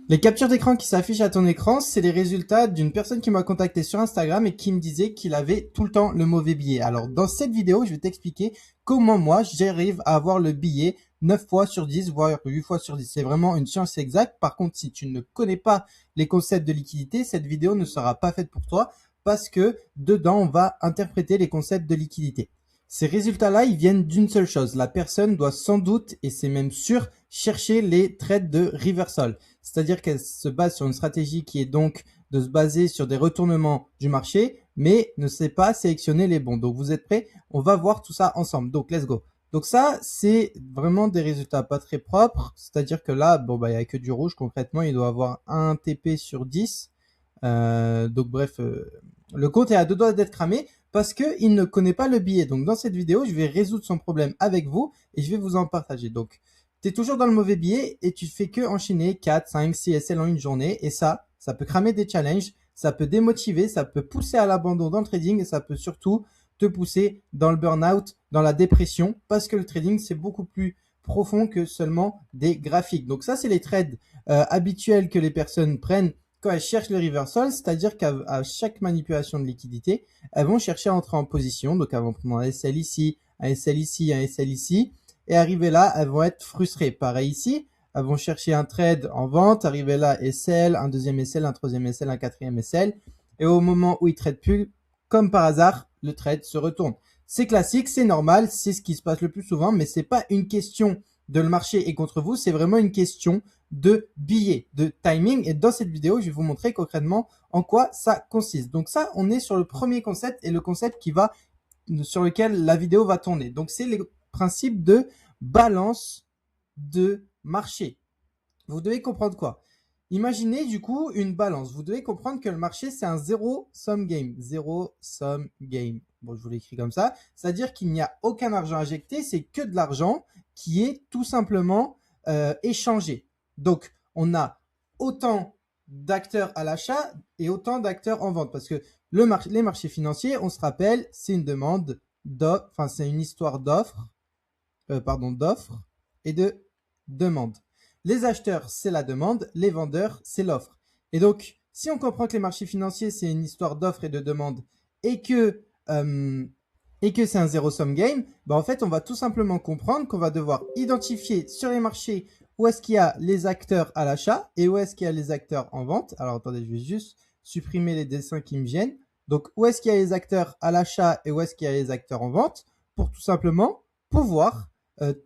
Les captures d'écran qui s'affichent à ton écran, c'est les résultats d'une personne qui m'a contacté sur Instagram et qui me disait qu'il avait tout le temps le mauvais billet. Alors, dans cette vidéo, je vais t'expliquer comment moi, j'arrive à avoir le billet 9 fois sur 10, voire 8 fois sur 10. C'est vraiment une science exacte. Par contre, si tu ne connais pas les concepts de liquidité, cette vidéo ne sera pas faite pour toi parce que dedans, on va interpréter les concepts de liquidité. Ces résultats-là, ils viennent d'une seule chose. La personne doit sans doute, et c'est même sûr, chercher les trades de reversal. C'est-à-dire qu'elle se base sur une stratégie qui est donc de se baser sur des retournements du marché, mais ne sait pas sélectionner les bons. Donc vous êtes prêts? On va voir tout ça ensemble. Donc let's go. Donc ça, c'est vraiment des résultats pas très propres. C'est-à-dire que là, bon bah il y a que du rouge. Concrètement, il doit avoir un TP sur 10. Donc bref, le compte est à deux doigts d'être cramé parce que il ne connaît pas le billet. Donc dans cette vidéo, je vais résoudre son problème avec vous et je vais vous en partager. Donc tu es toujours dans le mauvais billet et tu fais que enchaîner 4, 5, 6 SL en une journée. Et ça peut cramer des challenges, ça peut démotiver, ça peut pousser à l'abandon dans le trading et ça peut surtout te pousser dans le burn-out, dans la dépression, parce que le trading, c'est beaucoup plus profond que seulement des graphiques. Donc ça, c'est les trades habituels que les personnes prennent quand elles cherchent le reversal, c'est-à-dire qu'à chaque manipulation de liquidité, elles vont chercher à entrer en position. Donc elles vont prendre un SL ici, un SL ici, un SL ici. Et arriver là, elles vont être frustrées. Pareil ici, elles vont chercher un trade en vente, arriver là, SL, un deuxième SL, un troisième SL, un quatrième SL. Et au moment où ils ne tradent plus, comme par hasard, le trade se retourne. C'est classique, c'est normal, c'est ce qui se passe le plus souvent, mais c'est pas une question de le marché est contre vous, c'est vraiment une question de billets, de timing. Et dans cette vidéo, je vais vous montrer concrètement en quoi ça consiste. Donc ça, on est sur le premier concept et le concept sur lequel la vidéo va tourner. Donc c'est les principes de balance de marché. Vous devez comprendre quoi? Imaginez du coup une balance. Vous devez comprendre que le marché, c'est un zéro-sum game. Zéro-sum game. Bon, je vous l'écris comme ça. C'est-à-dire qu'il n'y a aucun argent injecté, c'est que de l'argent qui est tout simplement échangé. Donc, on a autant d'acteurs à l'achat et autant d'acteurs en vente. Parce que les marchés financiers, on se rappelle, c'est une demande d'offre, enfin, c'est une histoire d'offre et de demande. Les acheteurs, c'est la demande, les vendeurs, c'est l'offre. Et donc, si on comprend que les marchés financiers, c'est une histoire d'offre et de demande et que, euh, c'est un zéro-sum game, bah en fait, on va tout simplement comprendre qu'on va devoir identifier sur les marchés où est-ce qu'il y a les acteurs à l'achat et où est-ce qu'il y a les acteurs en vente. Alors, attendez, je vais juste supprimer les dessins qui me gênent. Donc, où est-ce qu'il y a les acteurs à l'achat et où est-ce qu'il y a les acteurs en vente pour tout simplement pouvoir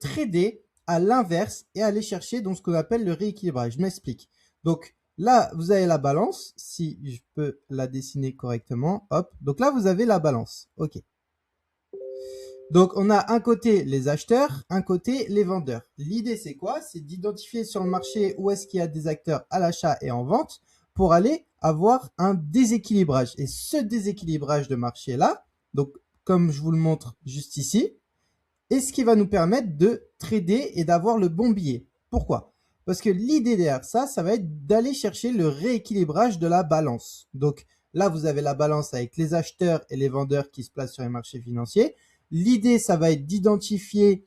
trader à l'inverse et aller chercher donc ce qu'on appelle le rééquilibrage. Je m'explique. Donc là, vous avez la balance. Si je peux la dessiner correctement, hop. Donc là, vous avez la balance. OK. Donc on a un côté les acheteurs, un côté les vendeurs. L'idée c'est quoi? C'est d'identifier sur le marché où est-ce qu'il y a des acteurs à l'achat et en vente pour aller avoir un déséquilibrage. Et ce déséquilibrage de marché là, donc comme je vous le montre juste ici, et ce qui va nous permettre de trader et d'avoir le bon billet. Pourquoi? Parce que l'idée derrière ça, ça va être d'aller chercher le rééquilibrage de la balance. Donc là, vous avez la balance avec les acheteurs et les vendeurs qui se placent sur les marchés financiers. L'idée, ça va être d'identifier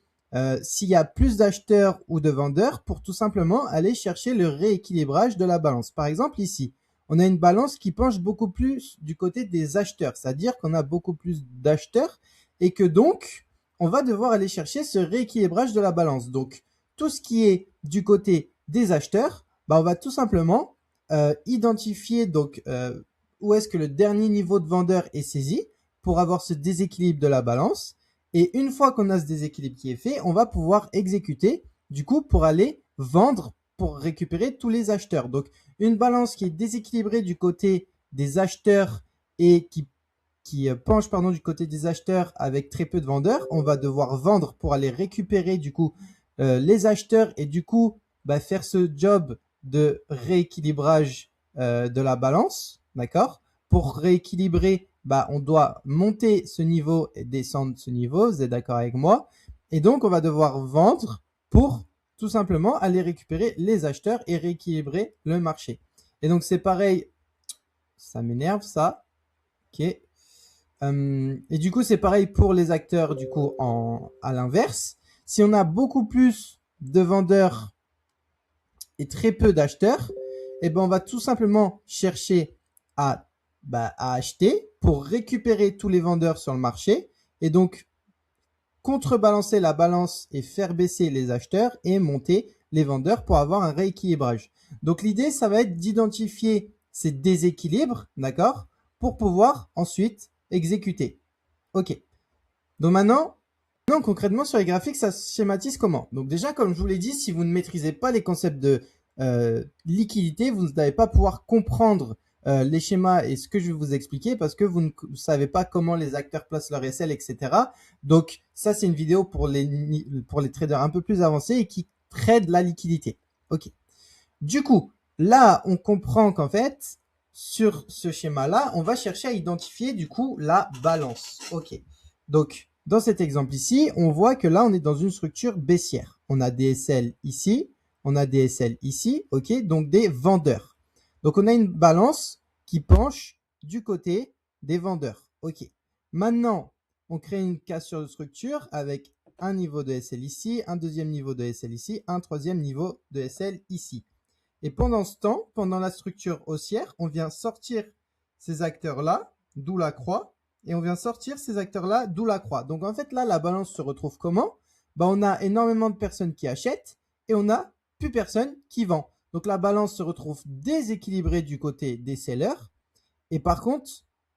s'il y a plus d'acheteurs ou de vendeurs pour tout simplement aller chercher le rééquilibrage de la balance. Par exemple, ici, on a une balance qui penche beaucoup plus du côté des acheteurs, c'est-à-dire qu'on a beaucoup plus d'acheteurs et que donc, on va devoir aller chercher ce rééquilibrage de la balance. Donc, tout ce qui est du côté des acheteurs, bah, on va tout simplement identifier donc où est-ce que le dernier niveau de vendeur est saisi pour avoir ce déséquilibre de la balance. Et une fois qu'on a ce déséquilibre qui est fait, on va pouvoir exécuter du coup pour aller vendre pour récupérer tous les acheteurs. Donc, une balance qui est déséquilibrée du côté des acheteurs et qui penche du côté des acheteurs avec très peu de vendeurs. On va devoir vendre pour aller récupérer du coup les acheteurs et du coup faire ce job de rééquilibrage de la balance, d'accord? Pour rééquilibrer, on doit monter ce niveau et descendre ce niveau, vous êtes d'accord avec moi? Et donc, on va devoir vendre pour tout simplement aller récupérer les acheteurs et rééquilibrer le marché. Et donc, c'est pareil, ça m'énerve ça, ok? Et du coup, c'est pareil pour les acteurs, du coup, à l'inverse. Si on a beaucoup plus de vendeurs et très peu d'acheteurs, eh ben, on va tout simplement chercher à acheter pour récupérer tous les vendeurs sur le marché et donc contrebalancer la balance et faire baisser les acheteurs et monter les vendeurs pour avoir un rééquilibrage. Donc l'idée, ça va être d'identifier ces déséquilibres, d'accord, pour pouvoir ensuite exécuter. Ok. Donc maintenant, concrètement sur les graphiques, ça se schématise comment? Donc déjà, comme je vous l'ai dit, si vous ne maîtrisez pas les concepts de liquidité, vous n'allez pas pouvoir comprendre les schémas et ce que je vais vous expliquer parce que vous ne savez pas comment les acteurs placent leur SL, etc. Donc ça, c'est une vidéo pour les traders un peu plus avancés et qui tradent la liquidité. Ok. Du coup, là, on comprend qu'en fait, sur ce schéma-là, on va chercher à identifier du coup la balance. Ok. Donc, dans cet exemple ici, on voit que là, on est dans une structure baissière. On a des SL ici, on a des SL ici, ok, donc des vendeurs. Donc, on a une balance qui penche du côté des vendeurs. Ok. Maintenant, on crée une cassure de structure avec un niveau de SL ici, un deuxième niveau de SL ici, un troisième niveau de SL ici. Et pendant ce temps, pendant la structure haussière, on vient sortir ces acteurs-là, d'où la croix, et on vient sortir ces acteurs-là, d'où la croix. Donc en fait, là, la balance se retrouve comment? On a énormément de personnes qui achètent et on n'a plus personne qui vend. Donc la balance se retrouve déséquilibrée du côté des sellers et par contre,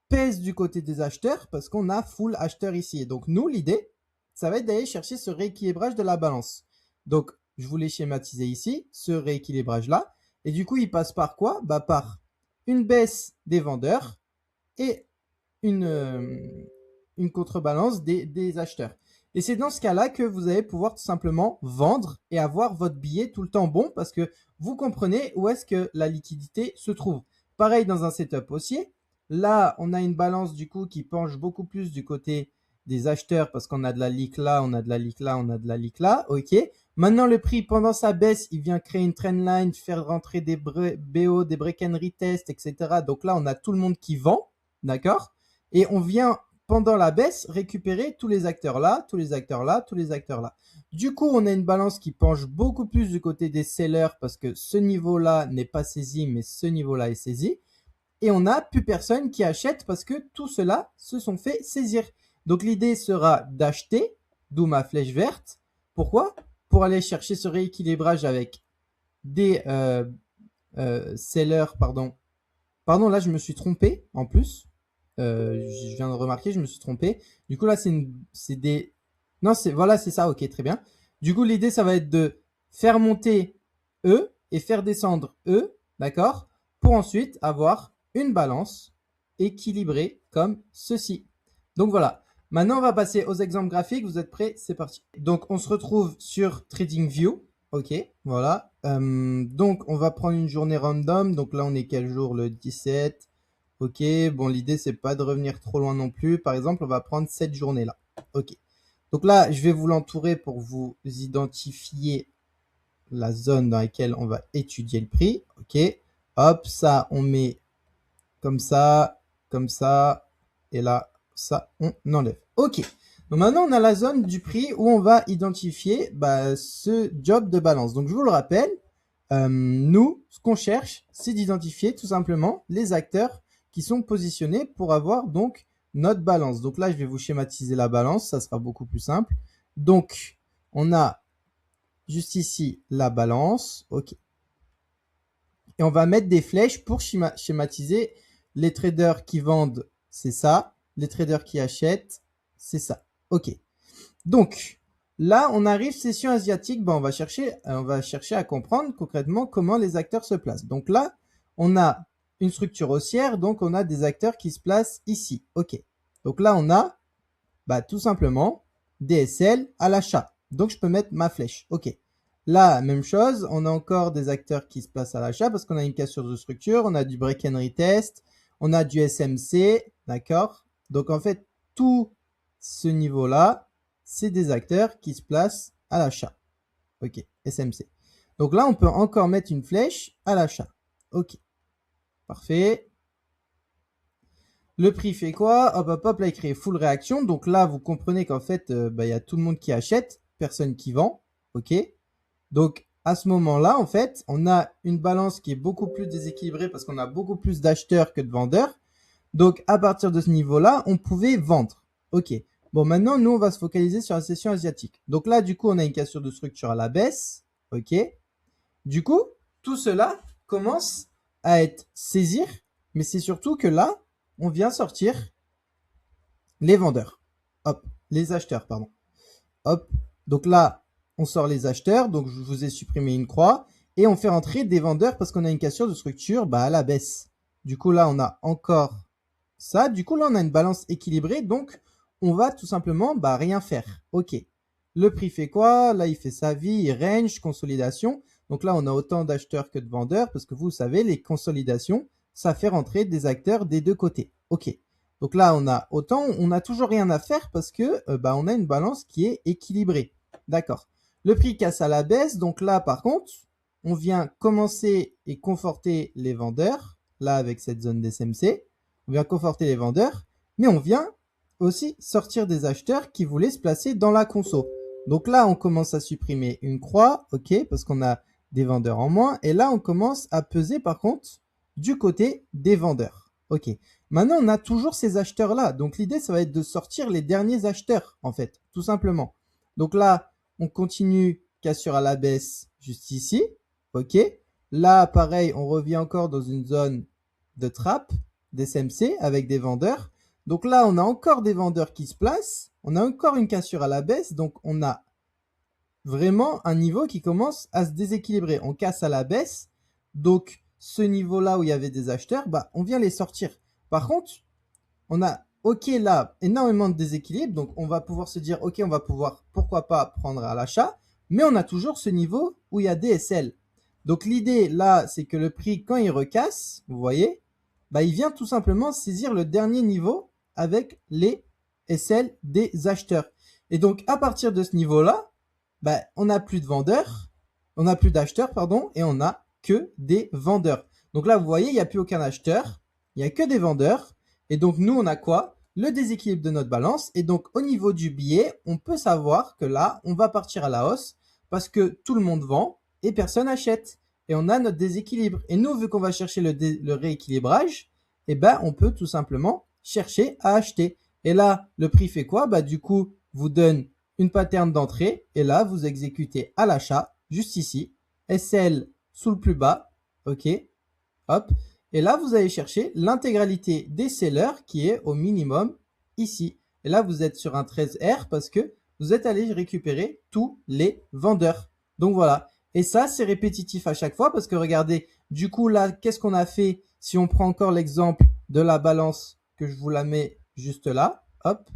pèse du côté des acheteurs parce qu'on a full acheteur ici. Et donc nous, l'idée, ça va être d'aller chercher ce rééquilibrage de la balance. Donc, je voulais schématiser ici ce rééquilibrage-là. Et du coup, il passe par quoi? Par une baisse des vendeurs et une contrebalance des acheteurs. Et c'est dans ce cas-là que vous allez pouvoir tout simplement vendre et avoir votre billet tout le temps bon parce que vous comprenez où est-ce que la liquidité se trouve. Pareil dans un setup haussier. Là, on a une balance du coup qui penche beaucoup plus du côté des acheteurs parce qu'on a de la lique là, on a de la lique là, on a de la lique là. Ok. Maintenant, le prix, pendant sa baisse, il vient créer une trendline, faire rentrer des BO, des break and retest, etc. Donc là, on a tout le monde qui vend. D'accord? Et on vient, pendant la baisse, récupérer tous les acteurs là, tous les acteurs là, tous les acteurs là. Du coup, on a une balance qui penche beaucoup plus du côté des sellers parce que ce niveau-là n'est pas saisi, mais ce niveau-là est saisi. Et on n'a plus personne qui achète parce que tout cela se sont fait saisir. Donc l'idée sera d'acheter, d'où ma flèche verte. Pourquoi? Pour aller chercher ce rééquilibrage avec des sellers, pardon. Pardon, là je me suis trompé en plus. Je viens de remarquer, je me suis trompé. Du coup là c'est des... Non, voilà, c'est ça, ok, très bien. Du coup l'idée ça va être de faire monter E et faire descendre E, d'accord? Pour ensuite avoir une balance équilibrée comme ceci. Donc voilà. Maintenant, on va passer aux exemples graphiques. Vous êtes prêts? C'est parti. Donc, on se retrouve sur TradingView. Ok, voilà. Donc, on va prendre une journée random. Donc là, on est quel jour? Le 17. Ok, bon, l'idée, c'est pas de revenir trop loin non plus. Par exemple, on va prendre cette journée-là. Ok. Donc là, je vais vous l'entourer pour vous identifier la zone dans laquelle on va étudier le prix. Ok. Hop, ça, on met comme ça, et là, ça, on enlève. Ok. Donc maintenant, on a la zone du prix où on va identifier ce job de balance. Donc, je vous le rappelle, nous, ce qu'on cherche, c'est d'identifier tout simplement les acteurs qui sont positionnés pour avoir donc notre balance. Donc là, je vais vous schématiser la balance, ça sera beaucoup plus simple. Donc, on a juste ici la balance. Ok. Et on va mettre des flèches pour schématiser les traders qui vendent, c'est ça. Les traders qui achètent, c'est ça. Ok. Donc, là, on arrive session asiatique. On va chercher à comprendre concrètement comment les acteurs se placent. Donc là, on a une structure haussière. Donc, on a des acteurs qui se placent ici. Ok. Donc là, on a tout simplement DSL à l'achat. Donc, je peux mettre ma flèche. Ok. Là, même chose, on a encore des acteurs qui se placent à l'achat parce qu'on a une cassure de structure, on a du break and retest, on a du SMC, d'accord? Donc en fait, tout ce niveau-là, c'est des acteurs qui se placent à l'achat. Ok, SMC. Donc là, on peut encore mettre une flèche à l'achat. Ok, parfait. Le prix fait quoi? Hop, hop, hop, là, il crée full réaction. Donc là, vous comprenez qu'en fait, il y a tout le monde qui achète, personne qui vend. Ok. Donc, à ce moment-là, en fait, on a une balance qui est beaucoup plus déséquilibrée parce qu'on a beaucoup plus d'acheteurs que de vendeurs. Donc, à partir de ce niveau-là, on pouvait vendre. OK. Bon, maintenant, nous, on va se focaliser sur la session asiatique. Donc là, du coup, on a une cassure de structure à la baisse. OK. Du coup, tout cela commence à être saisir, mais c'est surtout que là, on vient sortir les vendeurs. Hop, les acheteurs, pardon. Hop. Donc là, on sort les acheteurs. Donc, je vous ai supprimé une croix. Et on fait rentrer des vendeurs parce qu'on a une cassure de structure à la baisse. Du coup, là, on a encore ça. Du coup, là, on a une balance équilibrée. Donc, on va tout simplement rien faire. OK. Le prix fait quoi? Là, il fait sa vie, range, consolidation. Donc là, on a autant d'acheteurs que de vendeurs parce que vous savez, les consolidations, ça fait rentrer des acteurs des deux côtés. OK. Donc là, on a autant, on n'a toujours rien à faire parce que on a une balance qui est équilibrée. D'accord. Le prix casse à la baisse. Donc là, par contre, on vient commencer et conforter les vendeurs. Là, avec cette zone d'SMC, on vient conforter les vendeurs, mais on vient aussi sortir des acheteurs qui voulaient se placer dans la conso. Donc là, on commence à supprimer une croix, ok, parce qu'on a des vendeurs en moins. Et là, on commence à peser par contre du côté des vendeurs. Ok. Maintenant, on a toujours ces acheteurs-là. Donc l'idée, ça va être de sortir les derniers acheteurs, en fait, tout simplement. Donc là, on continue cassure à la baisse juste ici. Ok. Là, pareil, on revient encore dans une zone de trappe, d'SMC avec des vendeurs. Donc là, on a encore des vendeurs qui se placent. On a encore une cassure à la baisse. Donc, on a vraiment un niveau qui commence à se déséquilibrer. On casse à la baisse. Donc, ce niveau-là où il y avait des acheteurs, on vient les sortir. Par contre, on a, ok, là, énormément de déséquilibre. Donc, on va pouvoir se dire, ok, on va pouvoir, pourquoi pas, prendre à l'achat. Mais on a toujours ce niveau où il y a des SL. Donc, l'idée, là, c'est que le prix, quand il recasse, vous voyez, il vient tout simplement saisir le dernier niveau avec les SL des acheteurs. Et donc, à partir de ce niveau-là, on n'a plus de vendeurs, on n'a plus d'acheteurs, pardon, et on n'a que des vendeurs. Donc là, vous voyez, il n'y a plus aucun acheteur, il n'y a que des vendeurs. Et donc, nous, on a quoi? Le déséquilibre de notre balance. Et donc, au niveau du billet, on peut savoir que là, on va partir à la hausse parce que tout le monde vend et personne achète. Et on a notre déséquilibre. Et nous, vu qu'on va chercher le rééquilibrage, on peut tout simplement chercher à acheter. Et là, le prix fait quoi? Du coup, vous donne une pattern d'entrée. Et là, vous exécutez à l'achat, juste ici. SL sous le plus bas. OK. Hop. Et là, vous allez chercher l'intégralité des sellers qui est au minimum ici. Et là, vous êtes sur un 13R parce que vous êtes allé récupérer tous les vendeurs. Donc voilà. Et ça, c'est répétitif à chaque fois parce que regardez, du coup, là, qu'est-ce qu'on a fait? Si on prend encore l'exemple de la balance, que je vous la mets juste là. Hop.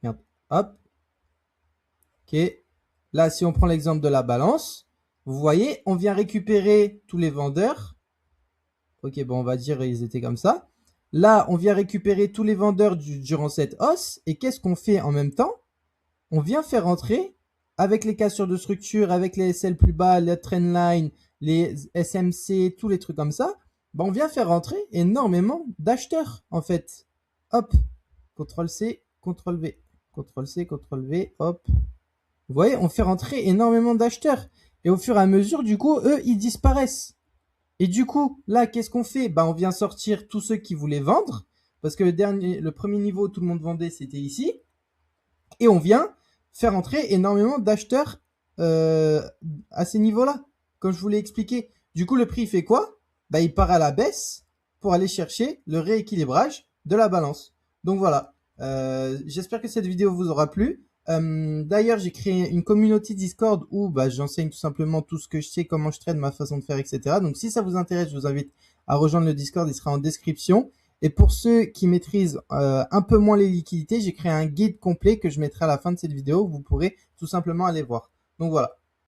Merde. Hop. OK. Là, si on prend l'exemple de la balance, vous voyez, on vient récupérer tous les vendeurs. Ok, bon, on va dire ils étaient comme ça. Là, on vient récupérer tous les vendeurs durant cette hausse. Et qu'est-ce qu'on fait en même temps? On vient faire rentrer avec les cassures de structure, avec les SL plus bas, les trendline, les SMC, tous les trucs comme ça. On vient faire rentrer énormément d'acheteurs, en fait. Hop, CTRL-C, CTRL-V, CTRL-C, CTRL-V, hop. Vous voyez, on fait rentrer énormément d'acheteurs. Et au fur et à mesure, du coup, eux, ils disparaissent. Et du coup, là, qu'est-ce qu'on fait? On vient sortir tous ceux qui voulaient vendre. Parce que le premier niveau, tout le monde vendait, c'était ici. Et on vient faire entrer énormément d'acheteurs à ces niveaux-là, comme je vous l'ai expliqué. Du coup, le prix fait quoi? Il part à la baisse pour aller chercher le rééquilibrage de la balance. Donc voilà, j'espère que cette vidéo vous aura plu. D'ailleurs, j'ai créé une communauté Discord où j'enseigne tout simplement tout ce que je sais, comment je trade, ma façon de faire, etc. Donc si ça vous intéresse, je vous invite à rejoindre le Discord, il sera en description. Et pour ceux qui maîtrisent un peu moins les liquidités, j'ai créé un guide complet que je mettrai à la fin de cette vidéo. Vous pourrez tout simplement aller voir. Donc voilà.